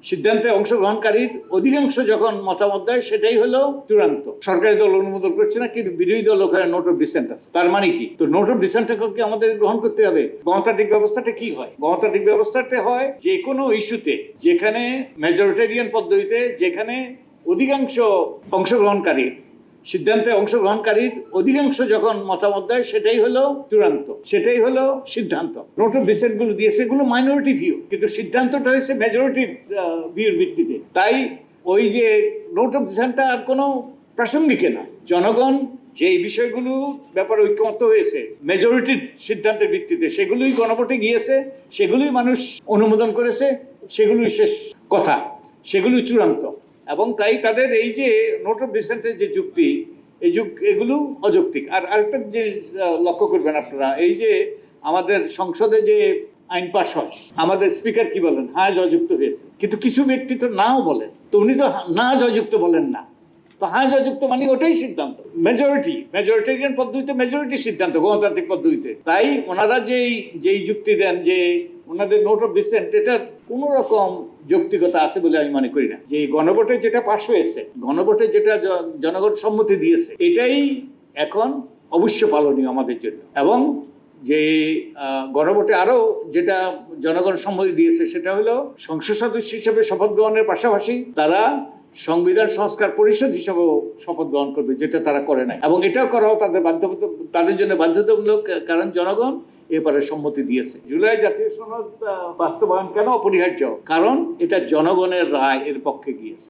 সিদ্ধান্তে অংশগ্রহণকারীর অধিকাংশ যখন মতামত দেয় সেটাই হলো চূড়ান্ত। সরকারি দল অনুমোদন করছে না, কিন্তু বিরোধী দল ওখানে নোট অফ ডিসেন্ট আছে। তার মানে কি? তো নোট অফ ডিসেন্টকে আমাদের গ্রহণ করতে হবে। গণতান্ত্রিক ব্যবস্থাটা কি হয়? গণতান্ত্রিক ব্যবস্থাটা হয় যে কোনো ইস্যুতে যেখানে মেজরিটেরিয়ান পদ্ধতিতে, যেখানে অধিকাংশ অংশগ্রহণকারীর সিদ্ধান্তে অংশগ্রহণকারীর অধিকাংশ যখন মতামত দেয় সেটাই হলো চূড়ান্ত, সেটাই হলো সিদ্ধান্ত। নোট অফ ডিসেন্ট গুলো দিয়েছে, এগুলো মাইনরিটি ভিউ, কিন্তু সিদ্ধান্তটা হয়েছে মেজরিটি ভিউর ভিত্তিতে। তাই ওই যে নোট অফ ডিসেন্টটা আর কোনো প্রাসঙ্গিক না। জনগণ যে বিষয়গুলো ব্যাপারে ঐক্যমত্য হয়েছে মেজরিটির সিদ্ধান্তের ভিত্তিতে, সেগুলোই গণভোটে গিয়েছে, সেগুলোই মানুষ অনুমোদন করেছে, সেগুলোই শেষ কথা, সেগুলোই চূড়ান্ত। এবং তাই তাদের এই যে নোট অফ ডিসেন্টের যে যুক্তি, এগুলো অযৌক্তিক। আর আরেকটা যে লক্ষ্য করবেন আপনারা, এই যে আমাদের সংসদে যে আইন পাশ হয়, আমাদের স্পিকার কি বলেন? হ্যাঁ, জয়যুক্ত হয়েছে। কিন্তু কিছু ব্যক্তি তো নাও বলেন, তো উনি তো না জয়যুক্ত বলেন না। তো হ্যাঁ জয়যুক্ত মানে ওটাই সিদ্ধান্ত, মেজরিটেরিয়ান পদ্ধতিতে মেজরিটি সিদ্ধান্ত, গণতান্ত্রিক পদ্ধতিতে। তাই ওনারা যেই যুক্তি দেন যে ওনাদের নোট অফ ডিসেন্ট, এটার কোন রকম যৌক্তিকতা আছে বলে আমি মনে করি না। যে গণভোটে যেটা পাশ হয়েছে, গণভোটে যেটা জনগণ সম্মতি দিয়েছে, এটাই এখন অবশ্য পালনীয় আমাদের জন্য। এবং যে গণভোটে আরো যেটা জনগণ সম্মতি দিয়েছে সেটা হলো সংসদ সদস্য হিসেবে শপথ গ্রহণের পাশাপাশি তারা সংবিধান সংস্কার পরিষদ হিসেবেও শপথ গ্রহণ করবে, যেটা তারা করে নাই। এবং এটাও করাও তাদের জন্য বাধ্যতামূলক, কারণ জনগণ এবারে সম্মতি দিয়েছে। জুলাই জাতীয় সনদ বাস্তবায়ন কেন অপরিহার্য? কারণ এটা জনগণের রায় এর পক্ষে গিয়েছে।